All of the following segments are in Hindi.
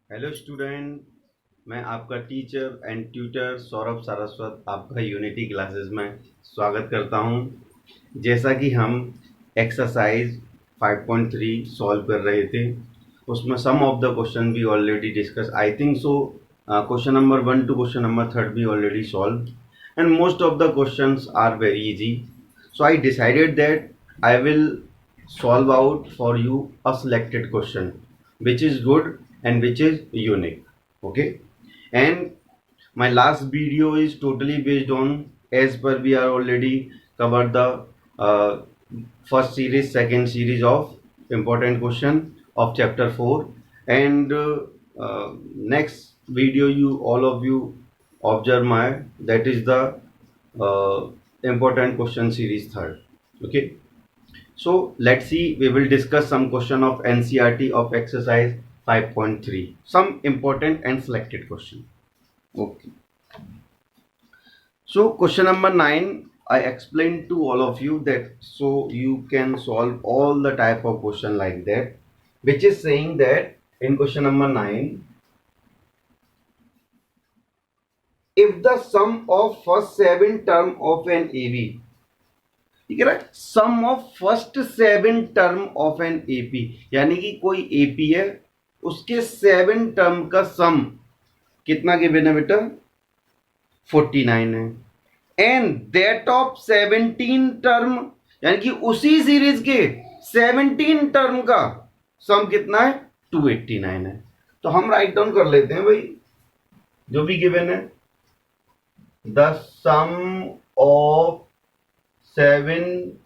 हेलो स्टूडेंट, मैं आपका teacher and tutor Saurabh Saraswat आपका यूनिटी क्लासेस में स्वागत करता हूं। जैसा कि हम एक्सरसाइज 5.3 सॉल्व कर रहे थे, उसमें सम ऑफ द क्वेश्चन भी already discuss, I think so question number 1 to question number 3 भी already solve and most of the questions are very easy. So I decided that I will solve out for you a selected question which is good and which is unique. Okay, and my last video is totally based on, as per we are already covered the uh, first series, second series of important question of chapter 4, and next video you all of you observe my, that is the uh, important question series third. Okay, so let's see, we will discuss some question of NCERT of exercise 5.3, some important and selected question. Okay, so question number 9, I explained to all of you that so you can solve all the type of question like that, which is saying that in question number 9, if the sum of first 7 term of an AB, ठीक है ना, sum of first 7 term of an AP, यानी कि कोई एपी है, उसके 7 टर्म का सम कितना गिवन है बेटा? 49 है. एंड दैट ऑफ 17 टर्म, यानी कि उसी सीरीज के 17 टर्म का सम कितना है? 289 है. तो हम राइट डाउन कर लेते हैं भाई जो भी गिवन है, the sum of 7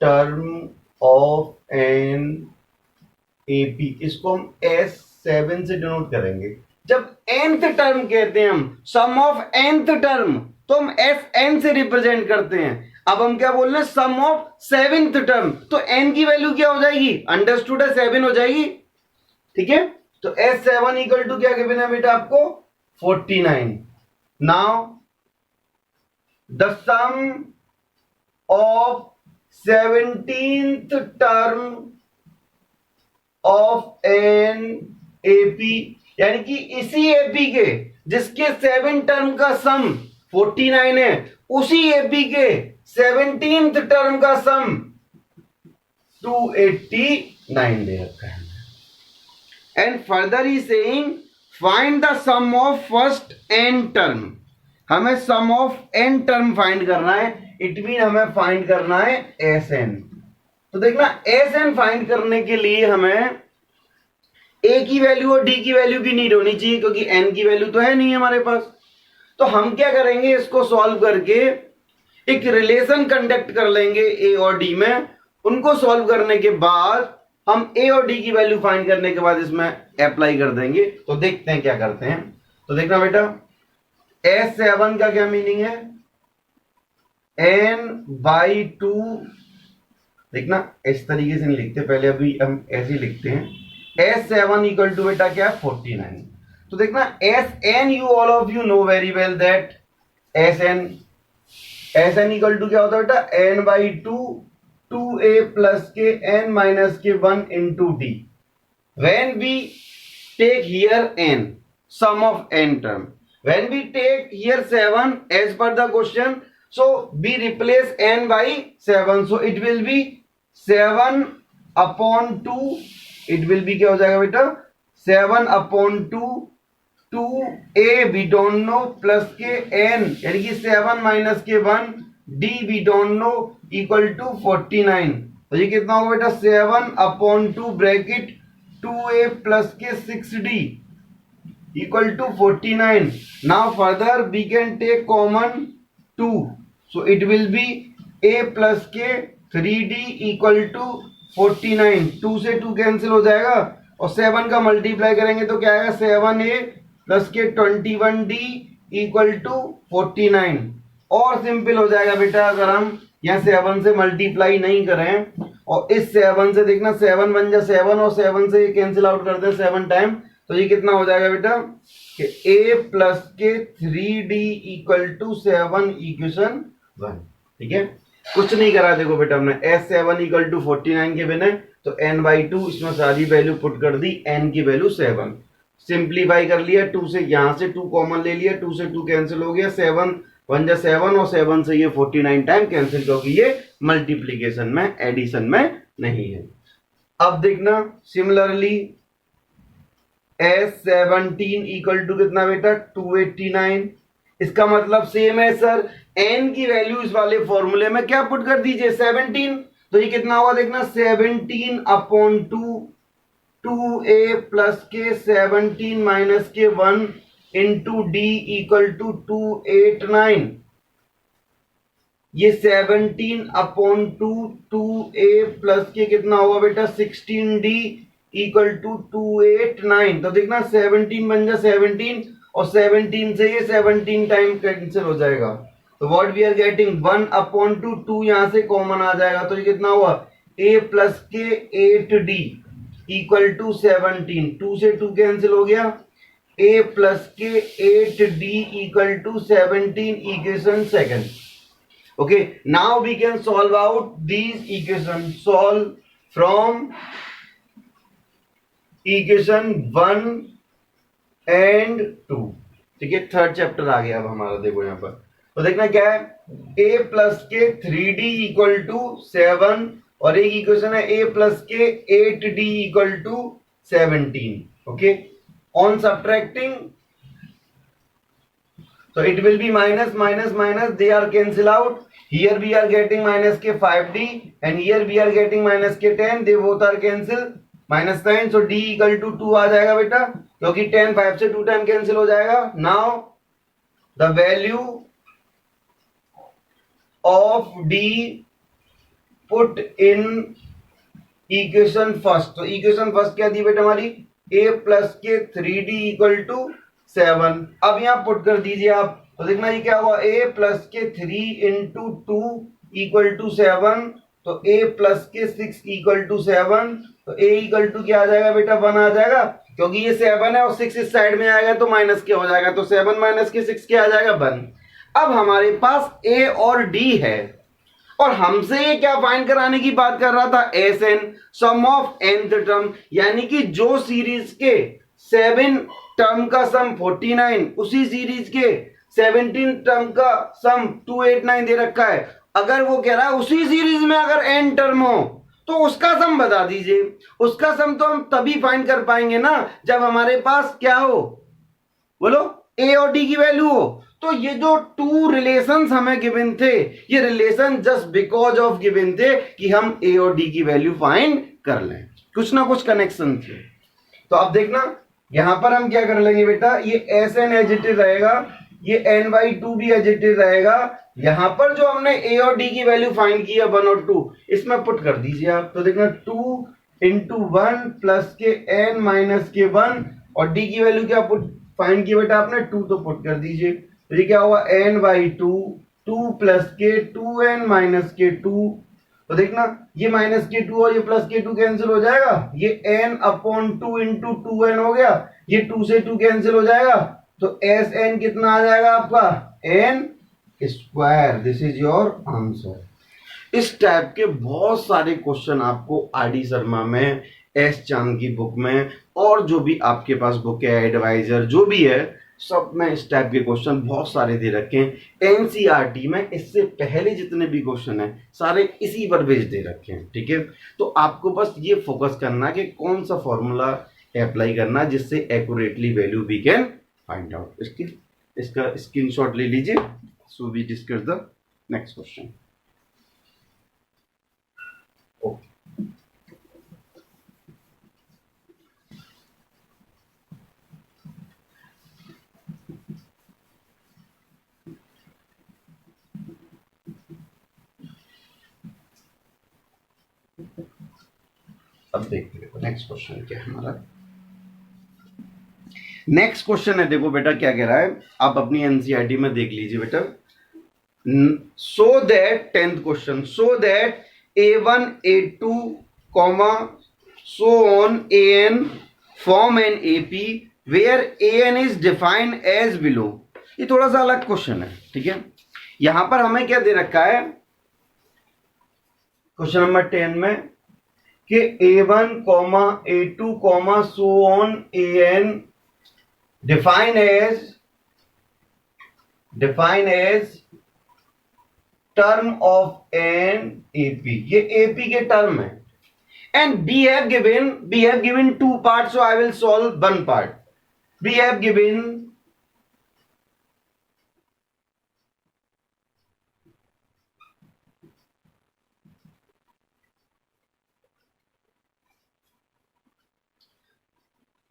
term of an AP, इसको हम S7 से डिनोट करेंगे. जब nth टर्म कहते हैं हम सम ऑफ nth टर्म, तो हम Sn से रिप्रेजेंट करते हैं. अब हम क्या बोल रहे हैं? सम ऑफ 7th टर्म, तो n की वैल्यू क्या हो जाएगी? अंडरस्टूड है 7 हो जाएगी. ठीक है, तो S7 इक्वल टू क्या गिवन है बेटा आपको? 49. Now the sum of 17th term of an AP, यानी कि इसी एपी के जिसके 7 टर्म का सम 49 है, उसी एपी के 17th टर्म का सम 289 दे रखा है. And further he saying find the sum of first n term. हमें sum of n term find करना है, इट मीन हमें फाइंड करना है Sn. तो देखना, Sn फाइंड करने के लिए हमें a की वैल्यू और d की वैल्यू की नीड होनी चाहिए, क्योंकि n की वैल्यू तो है नहीं हमारे पास. तो हम क्या करेंगे? इसको सॉल्व करके एक रिलेशन कंडक्ट कर लेंगे a और d में. उनको सॉल्व करने के बाद हम a और d की वैल्यू फाइंड करने के बाद इसमें अप्लाई कर देंगे. तो देखते हैं क्या करते हैं. तो देखना बेटा, S7 का क्या मीनिंग है? n/2. देखना, इस तरीके से नहीं लिखते, पहले अभी हम ऐसे ही लिखते हैं. S7 इक्वल टू बेटा क्या है? 49. तो देखना, Sn you all of you know very well that Sn equal to क्या होता है बेटा? n/2 2a प्लस के n माइनस के 1 into d. When we take here n, sum of n term. When we take here 7 as per the question, so we replace n by 7, so it will be 7 upon 2. it will be क्या हो जाएगा बेटा? 7 upon 2 2a we don't know plus के n, यानी कि 7 माइनस के 1 d we don't know equal to 49. तो ये कितना होगा बेटा? 7 upon 2 ब्रैकेट 2a प्लस के 6d equal to 49. Now further we can take common 2, so it will be a plus k 3d equal to 49. 2 से 2 कैंसिल हो जाएगा और 7 का मल्टीप्लाई करेंगे तो क्या आएगा? 7a प्लस के 21d इक्वल टू 49. और सिंपल हो जाएगा बेटा अगर हम यहाँ 7 से मल्टीप्लाई नहीं करें, और इस 7 से देखना 7 बन जाए 7 और 7 से कैंसिल आउट कर दें 7 टाइम, तो ये कितना हो जाएगा बेटा? कि a प्लस के 3d इक्वल टू 7 इक्वेशन 1. ठीक है, कुछ नहीं करा. देखो बेटा, हमने S7 इक्वल टू 49 के बिना तो n बाई 2, इसमें सारी वैल्यू पुट कर दी, n की वैल्यू 7, सिंप्लीफाई कर लिया, 2 से यहां से 2 कॉमन ले लिया, 2 से 2 कैंसिल हो गया, 7 1 जा 7 और 7 से ये 49 टाइम कैंसिल, क्योंकि ये मल्टीप्लीकेशन में एडिशन में नहीं है। अब देखना सिमिलरली S17 इक्वल टू कितना बेटा 289, इसका मतलब सेम है सर, n की वैल्यू इस वाले फॉर्मूले में क्या पुट कर दीजिए 17, तो ये कितना होगा देखना 17 अपॉन 2a प्लस के 17 माइनस के 1 इंटू डी इक्वल टू 289, ये 17 अपॉन 2a प्लस के कितना होगा बेटा 16d इक्वल टू 289, तो देखना 17 बन जा 17 और 17 से ये 17 टाइम कैंसिल हो जाएगा, तो what we are getting 1 upon 2 यहां से कॉमन आ जाएगा, तो ये कितना हुआ a प्लस के 8d इक्वल टू 17, 2 से 2 कैंसिल हो गया, a प्लस के 8d equal to 17 equation second. Okay, now we can solve out these equations. Solve from equation 1 and 2. ठीक है, थर्ड चैप्टर आ गया अब हमारा, देखो यहाँ पर, तो देखना क्या है, a प्लस के 3d इक्वल टू 7 और एक इक्वेशन है a प्लस के 8d equal to 17. Okay, on subtracting, so it will be minus minus minus, they are cancel out, here we are getting minus के 5d and here we are getting minus के 10, they both are cancel, minus 9, so d equal to 2 आ जाएगा बेटा, क्योंकि 10 5 से 2 टाइम कैंसिल हो जाएगा। now the value of d put in equation first, तो equation first क्या दी बेटा हमारी, a प्लस के 3d इक्वल टू 7, अब यहां पुट कर दीजिए आप, तो देखना ये क्या हुआ a प्लस के 3 इंटू 2 इक्वल टू 7, तो a प्लस के 6 इक्वल टू 7, तो a इक्वल टू क्या आ जाएगा बेटा 1 आ जाएगा, क्योंकि ये 7 है और 6 इस साइड में आएगा तो माइनस के हो जाएगा, तो 7 माइनस के 6 क्या आ जाएगा 1। अब हमारे पास a और d है और हमसे ये क्या फाइंड कराने की बात कर रहा था, Sn sum of nth term, यानी कि जो सीरीज के 7 टर्म का सम 49, उसी सीरीज के 17 टर्म का सम 289 दे रखा है, अगर वो कह रहा है उसी सीरीज में अगर n टर्म हो तो उसका सम बता दीजिए। उसका सम तो हम तभी फाइंड कर पाएंगे ना जब हमारे पास क्या हो, बोलो a और d की वैल्यू हो। तो ये जो टू रिलेशंस हमें गिवन थे, ये relation just because of given थे कि हम a और d की वैल्यू फाइंड कर लें, कुछ ना कुछ कनेक्शन थे। तो अब देखना यहां पर हम क्या कर लेंगे बेटा, ये Sn एज इट इज रहेगा, ये n/2 भी एज इट इज रहेगा, यहां पर जो हमने a और d की वैल्यू फाइंड की है 1 और 2, इसमें पुट कर दीजिए आप, तो देखना 2 इंटू 1 प्लस के n माइनस के 1 और d की वैल्यू क्या पुट फाइंड की बेटा आपने 2, तो पुट कर दीजिए, तो ये क्या हुआ n/2, 2 प्लस के 2n माइनस के 2, तो देखना ये माइनस के 2 और ये प्लस के 2 कैंसिल हो जाएगा, ये n अपॉन 2 इंटू 2n हो गया, ये 2 से 2 कैंसिल हो जाएगा, तो Sn कितना आ जाएगा आपका n square. This is your answer. इस टाइप के बहुत सारे क्वेश्चन आपको आर.डी. शर्मा में, एस चांद की बुक में और जो भी आपके पास बुक है, एडवाइजर जो भी है, सब में इस टाइप के क्वेश्चन बहुत सारे दे रखे हैं। एनसीईआरटी में इससे पहले जितने भी क्वेश्चन हैं सारे इसी पर बेस दे रखे हैं, ठीक है। तो आपको बस ये फोकस करना है कि कौन सा फॉर्मूला अप्लाई करना जिससे accurately value we can find out. इसका स्क्रीनशॉट ले लीजिए। So we discuss the next question. Okay, अब देखते हैं नेक्स्ट क्वेश्चन क्या है हमारा। नेक्स्ट क्वेश्चन है, देखो बेटा क्या कह रहा है, आप अपनी एनसीईआरटी में देख लीजिए बेटा। So that 10th question, so that a1 a2 comma so on an form an AP where an is defined as below। ये थोड़ा सा अलग क्वेश्चन है, ठीक है। यहां पर हमें क्या दे रखा है क्वेश्चन नंबर 10 में कि A1 comma A2 comma so on AN define as term of an AP, ये AP के टर्म है, and we have given two parts, so I will solve one part. We have given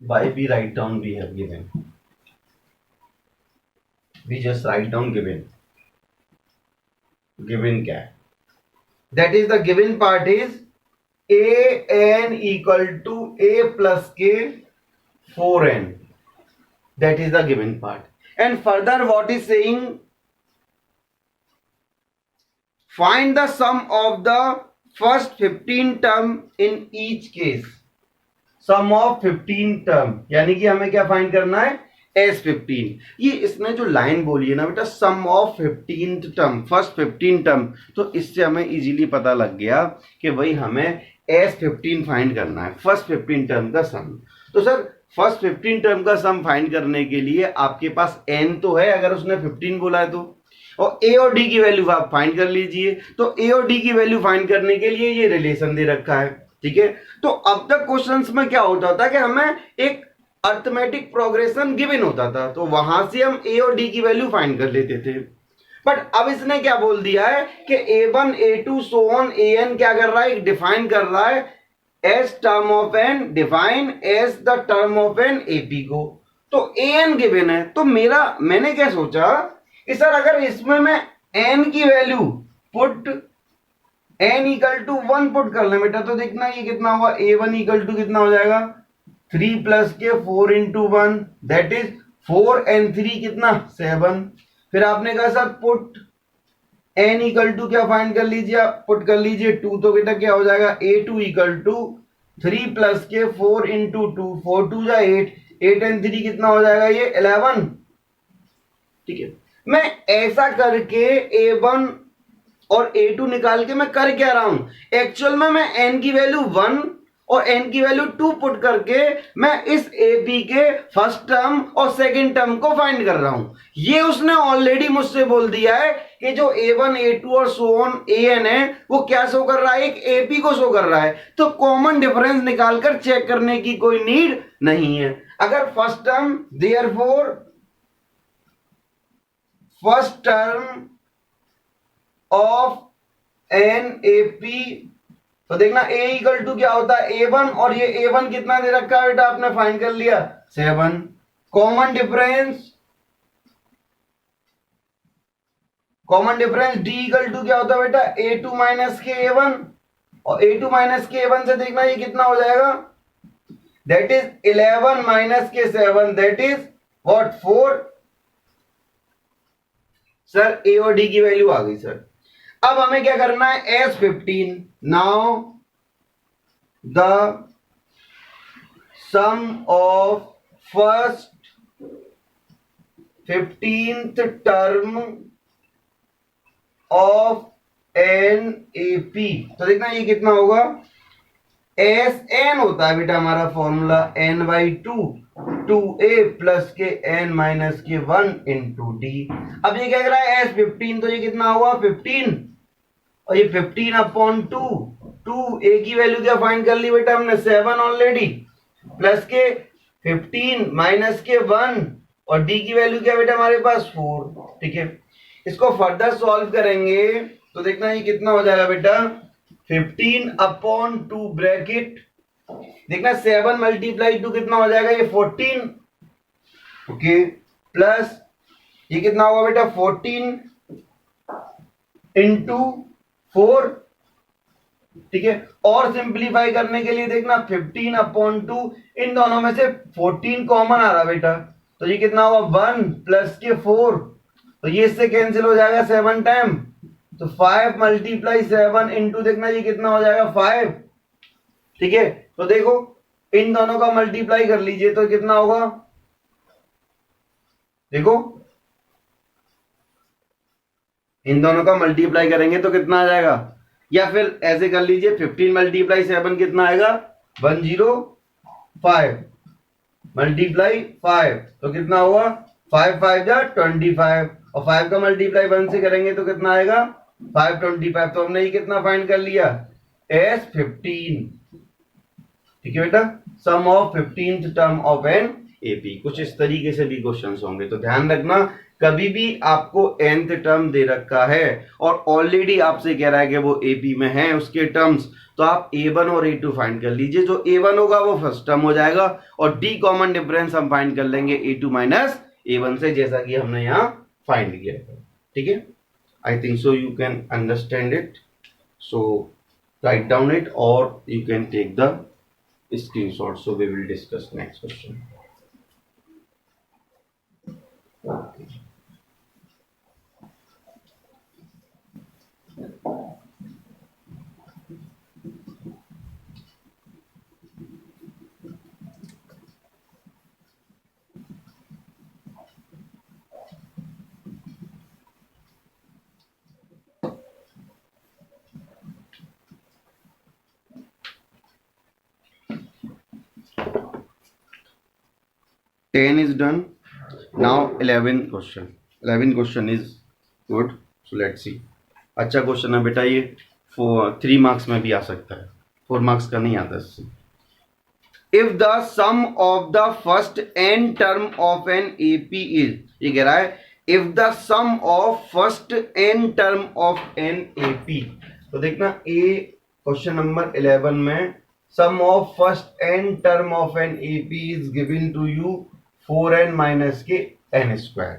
why we write down we have given, we just write down given क्या है, that is the given part is AN equal to A plus K 4N, that is the given part. And further what is saying, find the sum of the first 15 term in each case, sum of 15 term, यानी कि हमें क्या फाइंड करना है, S15. ये इसने जो लाइन बोली है ना बेटा, sum of 15th term, first 15 term, तो इससे हमें इजीली पता लग गया कि भाई हमें S15 फाइंड करना है, फर्स्ट 15 टर्म का सम. तो सर फर्स्ट 15 टर्म का सम फाइंड करने के लिए आपके पास n तो है, अगर उसने 15 बोला है तो, और a और d की वैल्यू आप फाइंड कर लीजिए. तो a और d की वैल्यू फाइंड करने के लिए ये रिलेशन दे रखा है, ठीक है. तो अब तक क्वेश्चंस में क्या होता था कि हमें एक अर्थमेटिक प्रोग्रेशन गिवन होता था, तो वहां से हम a और d की वैल्यू फाइंड कर लेते थे. बट अब इसने क्या बोल दिया है कि A1 A2 so on AN क्या कर रहा है, डिफाइन कर रहा है as term of an, define as the term of an AP को. तो AN गिवन है, तो मैंने क्या सोचा कि सर अगर इसमें मैं n की value put n equal to 1 put कर ले बेटा, तो देखना ये कितना हुआ, A1 इक्वल टू कितना हो जाएगा 3 प्लस के 4 इंटू 1, दैट इज 4 and 3 कितना 7. फिर आपने कहा sir put n equal to क्या फाइंड कर लीजिए, आप पुट कर लीजिए 2, तो बेटा क्या हो जाएगा A2 इक्वल टू 3 प्लस के 4 इंटू 2, 4 2 जा 8, 8 and 3 कितना हो जाएगा ये 11. ठीक है, मैं ऐसा करके A1 और A2 निकाल के मैं कर क्या रहा हूं, एक्चुअल में मैं n की वैल्यू 1 और n की वैल्यू 2 पुट करके मैं इस AP के फर्स्ट टर्म और सेकंड टर्म को फाइंड कर रहा हूं. ये उसने ऑलरेडी मुझसे बोल दिया है कि जो A1 A2 और सो ऑन AN है वो क्या शो कर रहा है, एक AP को शो कर रहा है. तो कॉमन डिफरेंस निकालकर चेक करने की कोई नीड नहीं है. अगर first term, therefore first term of an AP, तो देखना a इक्वल टू क्या होता है A1, और ये A1 कितना दे रखा है बेटा, आपने फाइंड कर लिया 7. Common difference d equal to क्या होता है बेटा A2 माइनस के A1, और A2 माइनस के A1 से देखना ये कितना हो जाएगा, दैट इज 11 माइनस के 7, that is what 4. Sir a और d की वैल्यू आ गई सर. अब हमें क्या करना है, S15. Now the sum of first 15th term of an AP, तो देखना ये कितना होगा, SN होता है बेटा हमारा फॉर्मूला n/2 2a प्लस के n माइनस के 1 इंटू d. अब ये क्या कर रहा है S15, तो ये कितना हुआ 15, और ये 15 अपॉन 2 a की वैल्यू क्या फाइंड कर ली बेटा हमने 7 ऑलरेडी, प्लस के 15 माइनस के 1, और d की वैल्यू क्या बेटा हमारे पास 4. ठीक है, इसको फर्दर सॉल्व करेंगे तो देखना ये कितना हो जाएगा बेटा 15 अपॉन 2 ब्रैकेट, देखना 7 मल्टीप्लाई 2 कितना हो जाएगा ये 14. ओके, प्लस ये कितना होगा बेटा 14 इंटू 4. ठीक है, और सिंप्लीफाई करने के लिए देखना 15 अपॉन 2, इन दोनों में से 14 कॉमन आ रहा बेटा, तो ये कितना होगा 1 प्लस के 4, तो ये इससे कैंसिल हो जाएगा 7 टाइम, तो 5 मल्टीप्लाई 7 इंटू देखना ये कितना हो जाएगा 5. ठीक है, तो देखो इन दोनों का मल्टीप्लाई कर लीजिए तो कितना होगा, देखो इन दोनों का मल्टीप्लाई करेंगे तो कितना आ जाएगा या फिर ऐसे कर लीजिए 15 मल्टीप्लाई 7 कितना आएगा 105 मल्टीप्लाई 5 तो कितना हुआ 5 5 जा 25 और 5 का मल्टीप्लाई 1 से करेंगे तो कितना आएगा 525 तो हमने ये कितना फाइंड कर लिया एस 15 ठीक है बेटा sum of 15th term of an AP कुछ इस तरीके से भी क्वेश्चंस होंगे तो ध्यान रखना कभी भी आपको nth टर्म दे रखा है और ऑलरेडी आपसे कह रहा है कि वो एपी में है उसके टर्म्स तो आप a1 और a2 फाइंड कर लीजिए जो a1 होगा वो फर्स्ट टर्म हो जाएगा और d कॉमन डिफरेंस हम फाइंड कर लेंगे a2 माइनस a1 से जैसा कि हमने यहाँ फाइंड किया है ठीक है I think so you can understand it so write down it और you can take the screenshot so we will discuss next question okay. Ten is done. Now 11th question. 11th question is good. So let's see. अच्छा क्वेश्चन है बेटा ये 3 मार्क्स में भी आ सकता है 4 मार्क्स का नहीं आता इससे if the sum of the first n term of an AP is ये कह रहा है if the sum of first n term of an AP तो देखना ए क्वेश्चन नंबर 11 में sum of first n term of an AP is given to you 4n minus के n स्क्वायर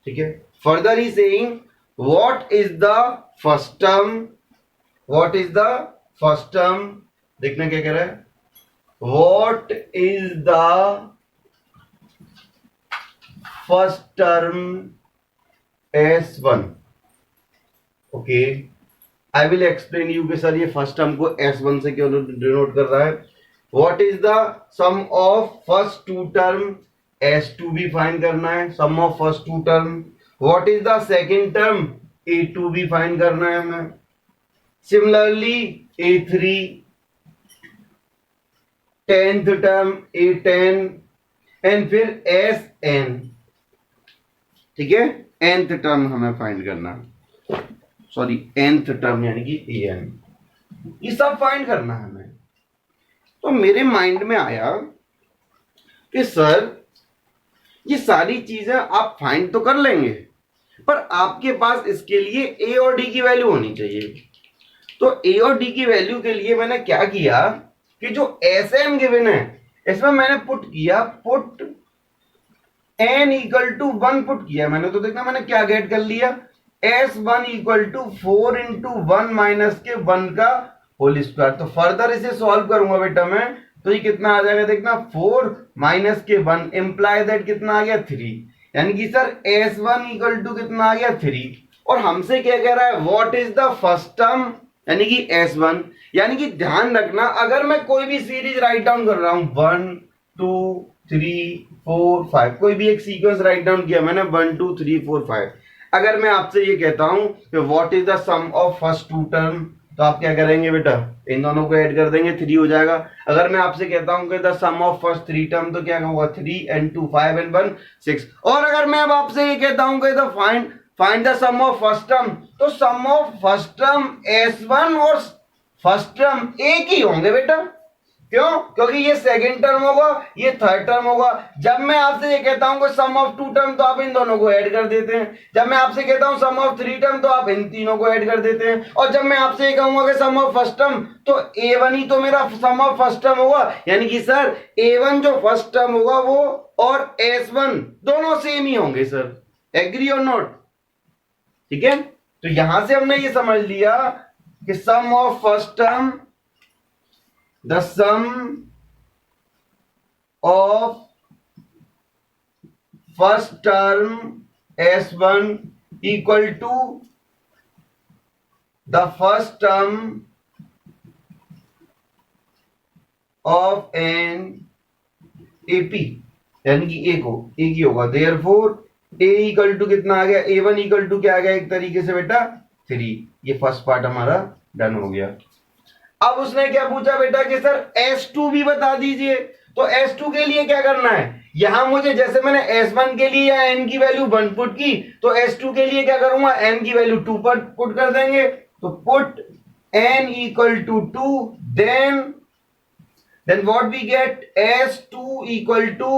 ठीक है further he saying what is the first term what is the first term देखना क्या कह रहा है what is the first term s1 okay I will explain you कि सर ये फर्स्ट टर्म को s1 से क्यों डिनोट कर रहा है what is the sum of first two term S2 भी फाइंड करना है sum of first two term what is the second term A2 भी फाइंड करना है हमें similarly A3 10th term A10 and फिर SN ठीक है nth टर्म हमें फाइंड करना है सॉरी nth टर्म यानी कि AN ये सब फाइंड करना है हमें तो मेरे माइंड में आया कि सर ये सारी चीजें आप फाइंड तो कर लेंगे पर आपके पास इसके लिए a और d की वैल्यू होनी चाहिए तो a और d की वैल्यू के लिए मैंने क्या किया कि जो Sn गिवन है इसमें मैंने पुट किया put n equal to 1 put किया मैंने तो देखना मैंने क्या गेट कर लिया S1 equal to 4 into 1 minus के 1 का होल स्क्वायर तो फर्दर इसे सॉल्व करूंगा बेटा मैं तो ये कितना आ जाएगा देखना 4 माइनस के 1 इंप्लाई दैट कितना आ गया 3 यानी कि सर S1 इक्वल टू कितना आ गया 3 और हमसे क्या कह रहा है what is the first term यानी कि S1 यानी कि ध्यान रखना अगर मैं कोई भी सीरीज राइट डाउन कर रहा हूं 1 2 3 4 5 कोई भी एक सीक्वेंस राइट डाउन किया मैंने 1 2 3 4 5 अगर मैं आपसे ये कहता हूं कि what is the sum of first two term तो आप क्या करेंगे बेटा इन दोनों को ऐड कर देंगे 3 हो जाएगा अगर मैं आपसे कहता हूं कि the sum of first 3 term तो क्या होगा 3 and 2 5 and 1 6 और अगर मैं अब आपसे ये कहता हूं कि the find the sum of first term तो sum of first term S1 और फर्स्ट टर्म एक ही होंगे बेटा क्यों क्योंकि ये सेकंड टर्म होगा ये थर्ड टर्म होगा जब मैं आपसे ये कहता हूं कि सम ऑफ टू टर्म तो आप इन दोनों को ऐड कर देते हैं जब मैं आपसे कहता हूं सम ऑफ थ्री टर्म तो आप इन तीनों को ऐड कर देते हैं और जब मैं आपसे ये कहूंगा कि सम ऑफ फर्स्ट टर्म तो A1 ही तो मेरा सम ऑफ फर्स्ट टर्म होगा यानी कि सर A1 जो फर्स्ट टर्म होगा वो और S1 दोनों सेम ही होंगे सर एग्री और नॉट ठीक है तो यहां से हमने ये समझ लिया कि sum of first term the sum of first term S1 equal to the first term of an AP यानी कि एक ही होगा therefore A इक्वल टू कितना आ गया A1 इक्वल टू क्या आ गया एक तरीके से बेटा 3 ये फर्स्ट पार्ट हमारा डन हो गया। अब उसने क्या पूछा बेटा कि सर S2 भी बता दीजिए। तो S2 के लिए क्या करना है, यहां मुझे जैसे मैंने S1 के लिए या n की वैल्यू 1 पुट की, तो S2 के लिए क्या करूंगा, n की वैल्यू 2 पर पुट कर देंगे। तो put n equal to 2, then what we get, S2 equal to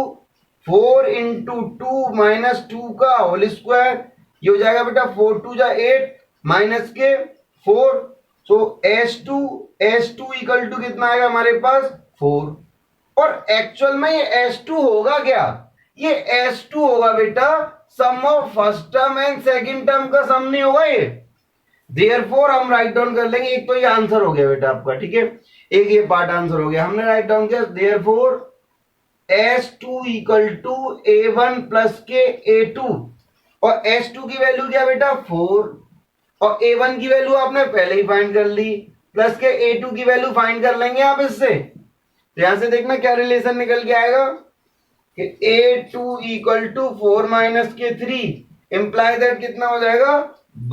4 into 2 minus 2 का होल स्क्वायर, ये हो जाएगा बेटा 4 2 जा 8 माइनस के 4। सो S2 इक्वल टू कितना आएगा हमारे पास 4। और एक्चुअल में ये S2 होगा क्या, ये S2 होगा बेटा sum of first term and second term का सम नहीं होगा ये। देयरफॉर हम राइट डाउन कर लेंगे, एक तो ये आंसर हो गया बेटा आपका, ठीक है, एक ये पार्ट आंसर हो गया, हमने राइट डाउन किया। Therefore S2 equal to A1 plus के A2, और S2 की वैल्यू क्या बेटा 4, और A1 की वैल्यू आपने पहले ही फाइंड कर ली, प्लस के A2 की वैल्यू फाइंड कर लेंगे आप इससे। तो यहां से देखना क्या रिलेशन निकल के आएगा कि A2 इक्वल टू 4 माइनस के 3 इंप्लाई दैट कितना हो जाएगा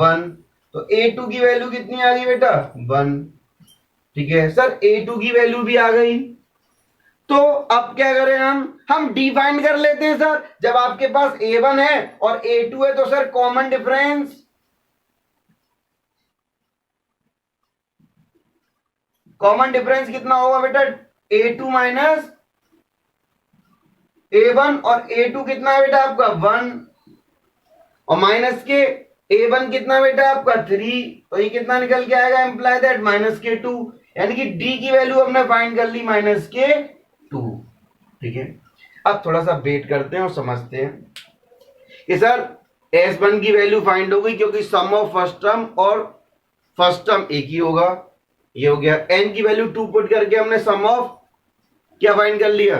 1। तो A2 की वैल्यू कितनी आ गई बेटा 1, ठीक है सर A2 की वैल्यू भी आ गई। तो अब क्या करें, हम डिफाइन कर लेते हैं सर, जब आपके पास A1 है और A2 है तो sir common difference, common difference कितना होगा बेटा A2 माइनस A1, और A2 कितना है बेटा आपका 1, और माइनस के A1 कितना बेटा आपका 3, तो ये कितना निकल के आएगा, इंप्लाई दैट माइनस के 2, यानी कि D की वैल्यू हमने फाइंड कर ली माइनस के 2, ठीक है। अब थोड़ा सा वेट करते हैं और समझते हैं कि सर S1 की वैल्यू फाइंड हो गई क्योंकि सम ऑफ फर्स्ट टर्म और फर्स्ट टर्म एक ही होगा, ये हो गया। n की वैल्यू 2 पुट करके हमने सम ऑफ क्या फाइंड कर लिया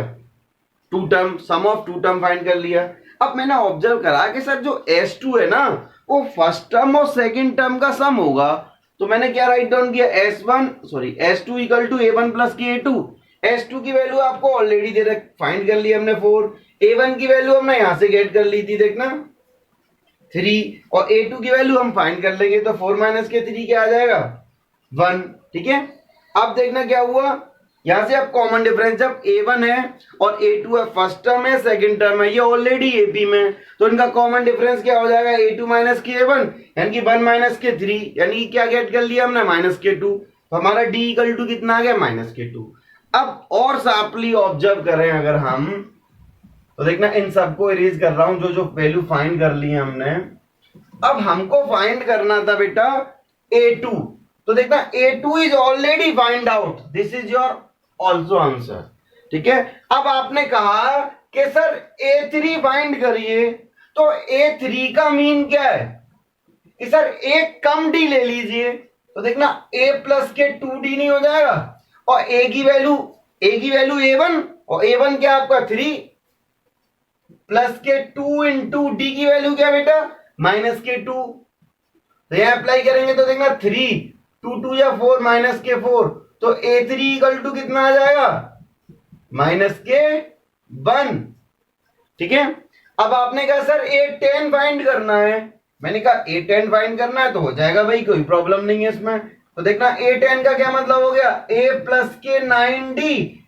2 term, sum of 2 term find कर लिया। अब मैंने ऑब्जर्व करा कि सर जो S2 है ना वो फर्स्ट टर्म और सेकंड टर्म का सम होगा, तो मैंने क्या राइट डाउन किया S2 equal to A1 plus के A2। S2 की वैल्यू आपको ऑलरेडी दे रख फाइंड कर ली हमने 4, A1 की वैल्यू हमने यहां से गेट कर ली थी देखना 3, और A2 की वैल्यू हम फाइंड कर लेंगे, तो 4 माइनस के 3 क्या आ जाएगा 1, ठीक है। अब देखना क्या हुआ, यहां से अब कॉमन डिफरेंस, जब A1 है और A2 है, फर्स्ट टर्म है सेकंड टर्म है, ये ऑलरेडी AP में, तो इनका कॉमन डिफरेंस क्या हो जाएगा A2 माइनस के A1, यानी कि 1 माइनस के 3, यानी क्या गेट कर लिया हमने माइनस के 2, तो हमारा D इक्वल टू कितना आ गया माइनस के 2। अब और शार्पली ऑब्जर्व करें अगर हम, तो देखना इन सबको इरेज कर रहा हूं, जो जो वैल्यू फाइंड कर ली है हमने। अब हमको फाइंड करना था बेटा A2, तो देखना A2 is already find out, this is your also answer, ठीक है। अब आपने कहा कि सर A3 फाइंड करिए, तो A3 का मीन क्या है कि सर एक कम D ले लीजिए, तो देखना A प्लस के 2D नहीं हो जाएगा, और A की वैल्यू A1, और A1 क्या आपका 3 प्लस के 2 इंटू D की वैल्यू क्या बेटा माइनस के 2, तो यहां अप्लाई करेंगे तो देखना 3 2 2 या 4 माइनस के 4, तो A3 इक्वल टू कितना आ जाएगा माइनस के 1, ठीक है। अब आपने कहा सर A10 फाइंड करना है, मैंने कहा A10 फाइंड करना है तो हो जाएगा भाई, कोई प्रॉब्लम नहीं है इसमें। तो देखना A10 का क्या मतलब हो गया A प्लस के 9D,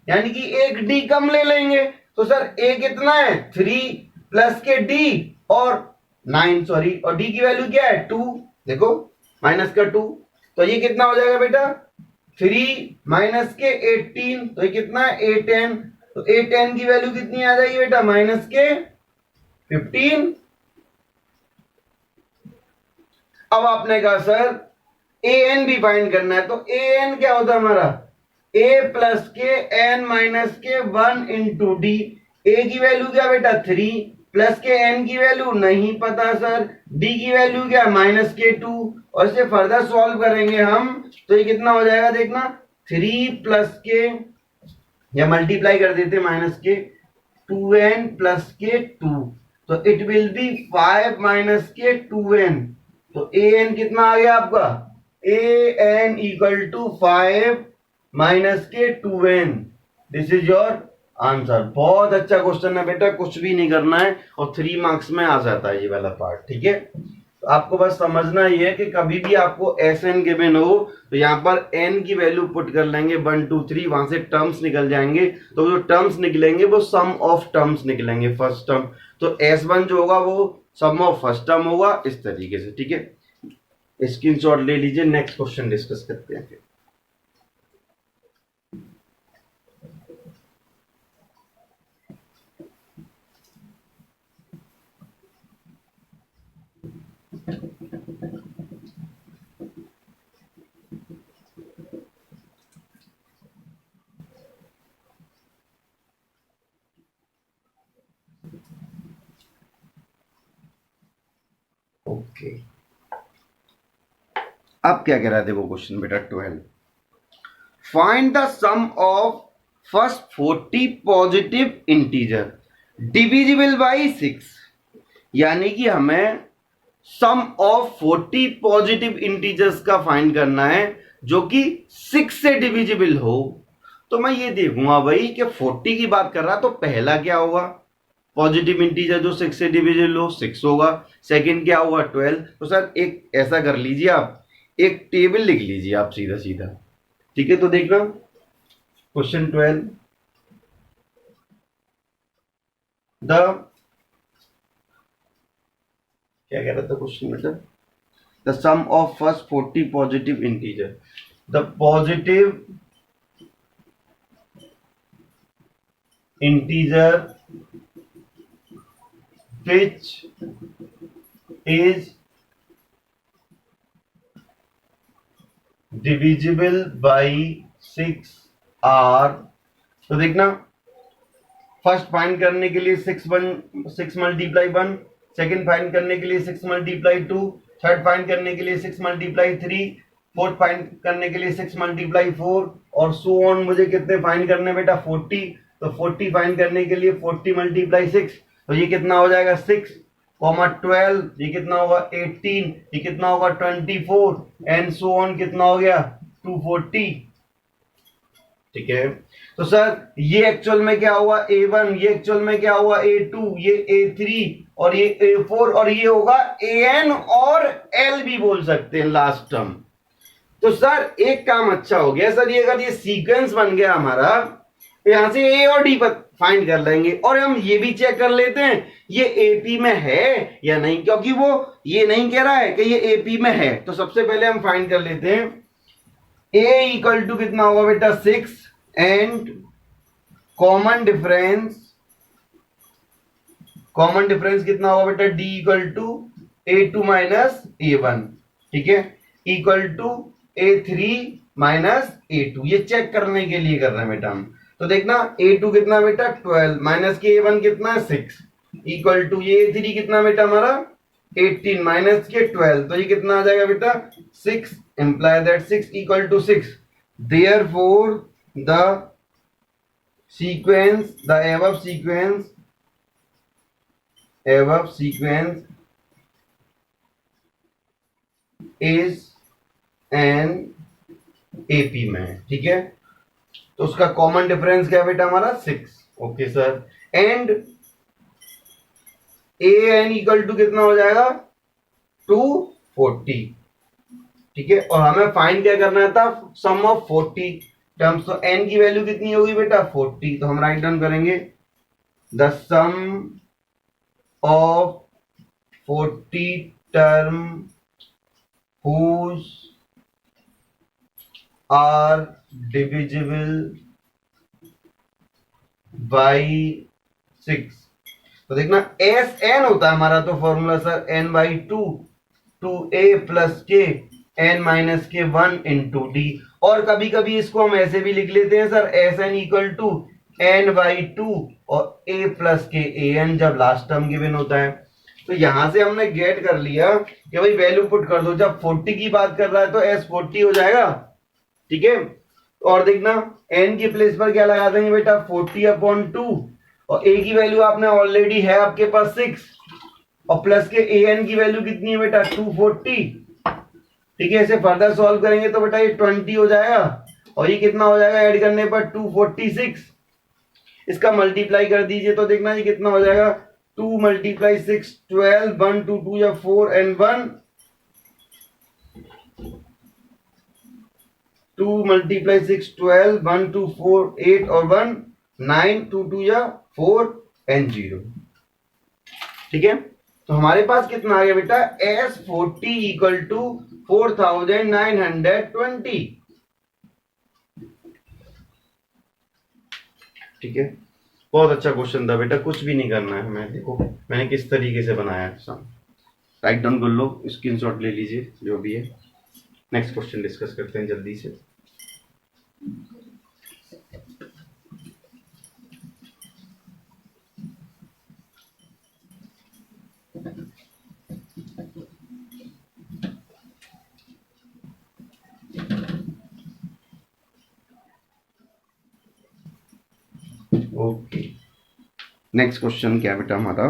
यानी कि एक D कम ले लेंगे, तो सर A कितना है 3 प्लस के D और 9 सॉरी, और D की वैल्यू क्या है 2, देखो माइनस का 2, तो ये कितना हो जाएगा बेटा 3 माइनस के 18, तो ये कितना है A10, तो A10 की वैल्यू कितनी आ जाएगी बेटा माइनस के 15। अब आपने कहा सर an भी फाइंड करना है, तो an क्या होता है हमारा a प्लस के n माइनस के 1 इंटू डी, a की वैल्यू क्या बेटा 3 प्लस के n की वैल्यू नहीं पता सर, d की वैल्यू क्या माइनस के 2, और इसे फर्दर सॉल्व करेंगे हम, तो ये कितना हो जाएगा देखना 3 प्लस के, या मल्टीप्लाई कर देते माइनस के 2n प्लस के 2, तो इट विल बी 5 माइनस के 2n, तो an कितना आ गया आपका an इक्वल टू 5 माइनस के 2n, this is your answer. बहुत अच्छा क्वेश्चन है बेटा, कुछ भी नहीं करना है और 3 मार्क्स में आ जाता है ये वाला पार्ट, ठीक है। तो आपको बस समझना ये है कि कभी भी आपको एस एन गिवन हो तो यहाँ पर एन की वैल्यू पुट कर लेंगे 1 2 3, वहां से टर्म्स निकल जाएंगे, तो जो टर्म्स निकलेंगे वो सम ऑफ टर्म्स निकलेंगे फर्स्ट टर्म, तो S1 जो होगा वो सम ऑफ फर्स्ट टर्म होगा इस तरीके से। ठीक है, स्क्रीनशॉट ले लीजिए, नेक्स्ट क्वेश्चन डिस्कस करते हैं फिर। ओके, अब क्या कह रहा है देखो क्वेश्चन बेटा 12, find the sum of first 40 positive integer divisible by 6, यानी कि हमें सम ऑफ 40 पॉजिटिव इंटीजर्स का फाइंड करना है जो कि 6 से डिविजिबल हो। तो मैं ये देखूंगा भाई कि 40 की बात कर रहा तो पहला क्या होगा, पॉजिटिव इंटीजर जो 6 से डिविजिबल हो 6 होगा, सेकंड क्या होगा 12। तो सर एक ऐसा कर लीजिए, आप एक टेबल लिख लीजिए आप सीधा सीधा। ठीक है, तो देखना क्वेश्चन 12, क्या कह रहा था क्वेश्चन में, the sum of first 40 positive integer, the positive integer which is divisible by 6 are, तो देखना फर्स्ट फाइंड करने के लिए 6 मल्टीप्लाई 1, सेकेंड फाइंड करने के लिए 6 मल्टीप्लाई 2, थर्ड फाइंड करने के लिए 6 मल्टीप्लाई 3, फोर्थ फाइंड करने के लिए 6 मल्टीप्लाई 4 और सो ऑन। मुझे कितने फाइंड करने बेटा 40, तो 40 फाइंड करने के लिए 40 मल्टीप्लाई 6, तो ये कितना हो जाएगा 6, 12, ये कितना होगा 18, ये कितना होगा 24 एंड सो ऑन, कितना हो गया 240। ठीक है, तो सर ये एक्चुअल में क्या हुआ A1, ये एक्चुअल में क्या हुआ A2, ये A3 और ये A4 और ये होगा AN और L भी बोल सकते हैं लास्ट टर्म। तो सर एक काम अच्छा हो गया सर, ये अगर ये सीक्वेंस बन गया हमारा तो यहां से A और D पर फाइंड कर लेंगे और हम ये भी चेक कर लेते हैं ये AP में है या नहीं, क्योंकि वो ये नहीं कह रहा है कि ये AP में है। तो सबसे पहले हम फाइंड कर लेते हैं A इक्वल टू कितना होगा बेटा 6 एंड कॉमन डिफरेंस कितना होगा बेटा D equal to A2 minus A1, ठीक है, equal to A3 minus A2। ये चेक करने के लिए कर रहे हैं बेटा हम। तो देखना A2 कितना बेटा 12 माइनस के A1 कितना है 6 इक्वल टू ये A3 कितना बेटा हमारा 18 माइनस के 12, तो ये कितना आ जाएगा बेटा 6, imply that 6 equal to 6। Therefore the above sequence is an AP में, ठीक है। तो उसका कॉमन डिफरेंस क्या बेटा हमारा 6, okay sir. And AN equal to कितना हो जाएगा 240, ठीक है। और हमें फाइंड क्या करना था सम ऑफ 40 टर्म्स, तो N की वैल्यू कितनी होगी बेटा 40, तो हम राइट डाउन करेंगे the sum of 40 term whose are divisible by 6। तो देखना एस एन होता है हमारा, तो formula sir n by 2 a plus के n माइनस के 1 इंटू डी। और कभी कभी इसको हम ऐसे भी लिख लेते हैं sir S N equal to n by 2 और a प्लस के ए एन, जब लास्ट टर्म गिवन होता है। तो यहां से हमने गेट कर लिया कि भाई वैल्यू पुट कर दो, जब 40 की बात कर रहा है तो s 40 हो जाएगा, ठीक है। और देखना n की प्लेस पर क्या लगा देंगे बेटा 40/2 और a की वैल्यू आपने ऑलरेडी है आपके पास 6 और प्लस के an की वैल्यू कितनी है बेटा 240, ठीक है। इसे फर्दर सॉल्व करेंगे तो बेटा ये 20 हो जाएगा और ये कितना हो जाएगा ऐड करने पर 246। इसका मल्टीप्लाई कर दीजिए तो देखना ये कितना हो जाएगा 2 multiply 6 12, 1 2 2 या 4 and 1, 2 multiply 6 12, 1 2 4 8 और 1 9, 2 2 या 4 and 0। ठीक है, तो हमारे पास कितना आ गया बेटा, S40 इक्वल टू 4920। ठीक है, बहुत अच्छा क्वेश्चन था बेटा, कुछ भी नहीं करना है हमें। देखो मैंने किस तरीके से बनाया है, राइट डाउन कर लो, स्क्रीनशॉट ले लीजिए जो भी है। नेक्स्ट क्वेश्चन डिस्कस करते हैं जल्दी से। ओके, नेक्स्ट क्वेश्चन क्या बेटा हमारा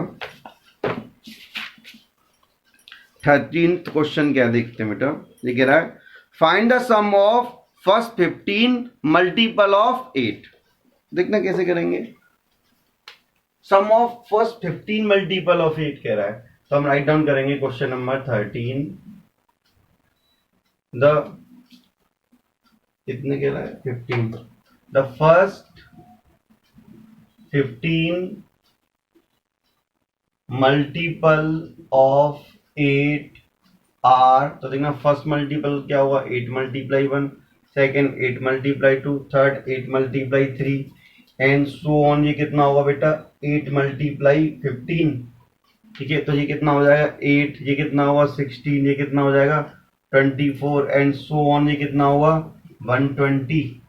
13th क्वेश्चन क्या देखते हैं बेटा। ये कह रहा है find the sum of first 15 multiple of 8। देखना कैसे करेंगे, sum of first 15 multiple of 8 कह रहा है, तो हम राइट डाउन करेंगे क्वेश्चन नंबर 13। द कितने कह रहा है 15, the first 15 multiple of 8 are, तो देखना फर्स्ट मल्टीपल क्या हुआ 8 multiply 1, second 8 multiply 2, third 8 multiply 3 and so on. ये कितना होगा बेटा 8 मल्टीप्लाई 15। ठीक है, तो ये कितना हो जाएगा 8, ये कितना हुआ 16, ये कितना हो जाएगा 24 एंड सो ऑन। ये कितना हुआ 120।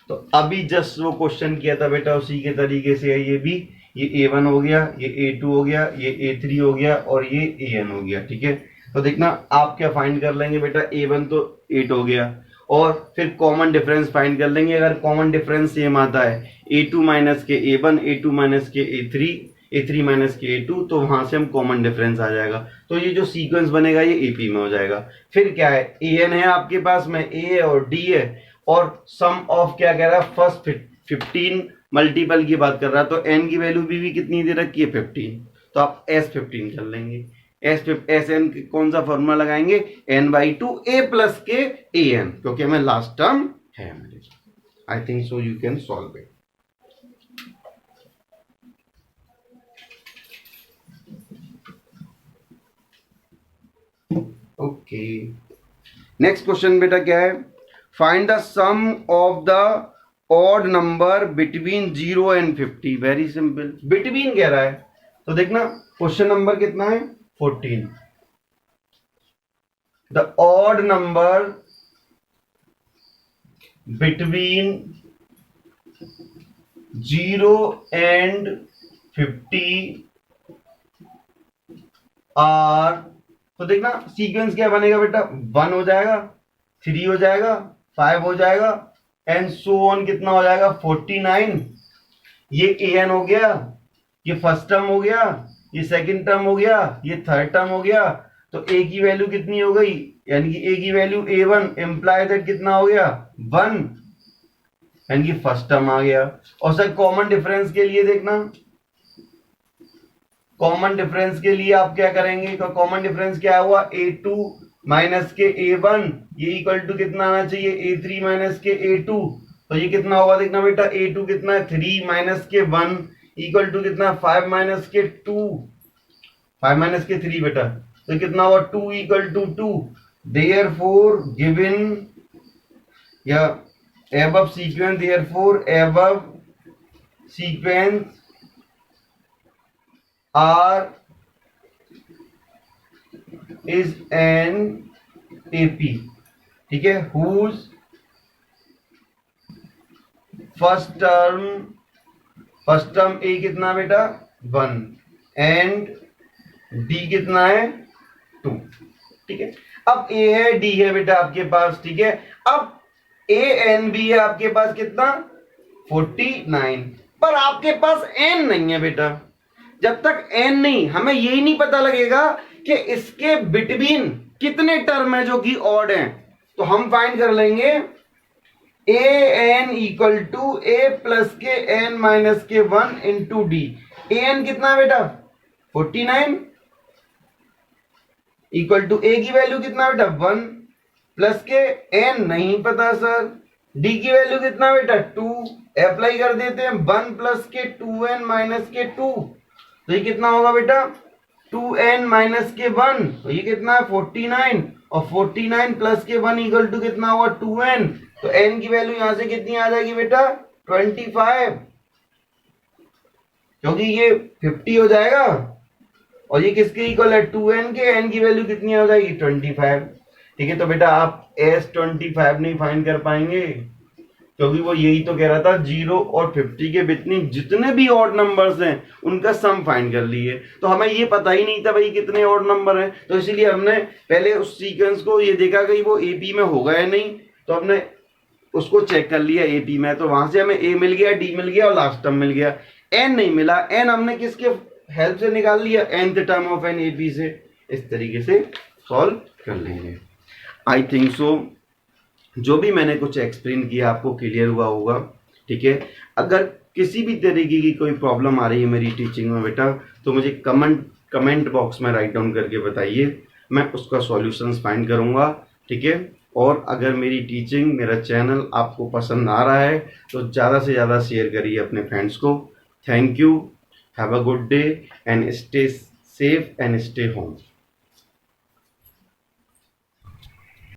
तो अभी जस्ट वो क्वेश्चन किया था बेटा, उसी के तरीके से है ये भी। ये A1 हो गया, ये A2 हो गया, ये A3 हो गया और ये AN हो गया। ठीक है, तो देखना आप क्या फाइंड कर लेंगे बेटा, A1 तो 8 हो गया और फिर कॉमन डिफरेंस फाइंड कर लेंगे। अगर कॉमन डिफरेंस सेम आता है A2 माइनस के A1, A2 माइनस के A3, A3 माइनस के A2, तो वहां से हम कॉमन डिफरेंस आ जाएगा। तो ये जो सीक्वेंस बनेगा ये AP में हो जाएगा। फिर क्या है, AN है आपके पास में, A और D है, और सम ऑफ क्या कह रहा है फर्स्ट 15 मल्टीपल की बात कर रहा है, तो n की वैल्यू भी कितनी दे रखी है 15, तो आप S15 कर लेंगे। Sn कौन सा फॉर्मूला लगाएंगे, n/2 a प्लस के an, क्योंकि हमें लास्ट टर्म है। I think so you can solve it. Okay, next question बेटा क्या है, find the sum of the odd number between 0 and 50। Very simple, between कह रहा है, तो देखना क्वेश्चन नंबर कितना है 14। The odd number between 0 and 50 are, तो देखना सीक्वेंस क्या बनेगा बेटा, 1 हो जाएगा, 3 हो जाएगा, 5 हो जाएगा एंड सो ऑन। कितना हो जाएगा 49। ये an हो गया, ये फर्स्ट टर्म हो गया, ये सेकंड टर्म हो गया, ये थर्ड टर्म हो गया। तो a की वैल्यू कितनी हो गई, यानी कि a की वैल्यू A1 इम्प्लाई दैट कितना हो गया 1, यानी कि फर्स्ट टर्म आ गया। और सर कॉमन डिफरेंस के लिए देखना, कॉमन डिफरेंस के लिए आप क्या करेंगे, कॉमन डिफरेंस क्या हुआ A2 माइनस के A1, ये इक्वल टू कितना आना चाहिए A3 माइनस के A2, तो ये कितना होगा देखना बेटा, A2 कितना है 3 माइनस के 1 इक्वल टू कितना 5 माइनस के 2, 5 माइनस के 3 बेटा, तो कितना हुआ 2 इक्वल टू 2। देयरफॉर गिवन या above sequence, therefore above sequence R is an AP। ठीक है, whose फर्स्ट टर्म A कितना बेटा 1 एंड D कितना है 2। ठीक है, अब A है D है बेटा आपके पास। ठीक है, अब A N B है आपके पास कितना 49, पर आपके पास N नहीं है बेटा। जब तक N नहीं, हमें यही नहीं पता लगेगा कि इसके बिटवीन कितने टर्म है जो कि ऑड हैं। तो हम फाइंड कर लेंगे an equal to a plus के n माइनस के 1 इंटू डी। an कितना है बेटा 49 इक्वल टू ए की वैल्यू कितना बेटा 1 प्लस के एन नहीं पता सर, डी की वैल्यू कितना बेटा 2, अप्लाई कर देते हैं 1 प्लस के 2n माइनस के 2, तो ये कितना होगा बेटा 2n माइनस के 1, तो ये कितना है 49, और 49 प्लस के 1 इक्वल टू कितना हुआ 2n, तो n की वैल्यू यहां से कितनी आ जाएगी बेटा 25, क्योंकि ये 50 हो जाएगा और ये किसके इक्वल है 2n के, n की वैल्यू कितनी हो जाएगी 25। ठीक है, तो बेटा आप S25 नहीं फाइंड कर पाएंगे, क्योंकि वो यही तो कह रहा था 0 और 50 के बिटनी जितने भी ऑड नंबर्स हैं उनका सम फाइंड कर लिए, तो हमें ये पता ही नहीं था भाई कितने ऑड नंबर हैं, तो इसीलिए हमने पहले उस सीक्वेंस को ये देखा कि वो एपी में होगा या नहीं, तो हमने उसको चेक कर लिया एपी में, तो वहां से हमें ए मिल गया, डी मिल गया और लास्ट टर्म मिल गया। एन नहीं मिला, एन हमने किसके हेल्प से निकाल लिया, nth term of an AP से। इस तरीके से सॉल्व कर लेंगे। आई थिंक सो जो भी मैंने कुछ एक्सप्लेन किया आपको क्लियर हुआ होगा। ठीक है, अगर किसी भी तरीके की कोई प्रॉब्लम आ रही है मेरी टीचिंग में बेटा, तो मुझे कमेंट बॉक्स में राइट डाउन करके बताइए, मैं उसका सॉल्यूशंस फाइंड करूंगा। ठीक है, और अगर मेरी टीचिंग, मेरा चैनल आपको पसंद आ रहा है तो ज़्यादा से ज़्यादा शेयर करिए अपने फ्रेंड्स को। Thank you, have a good day and stay safe and stay home.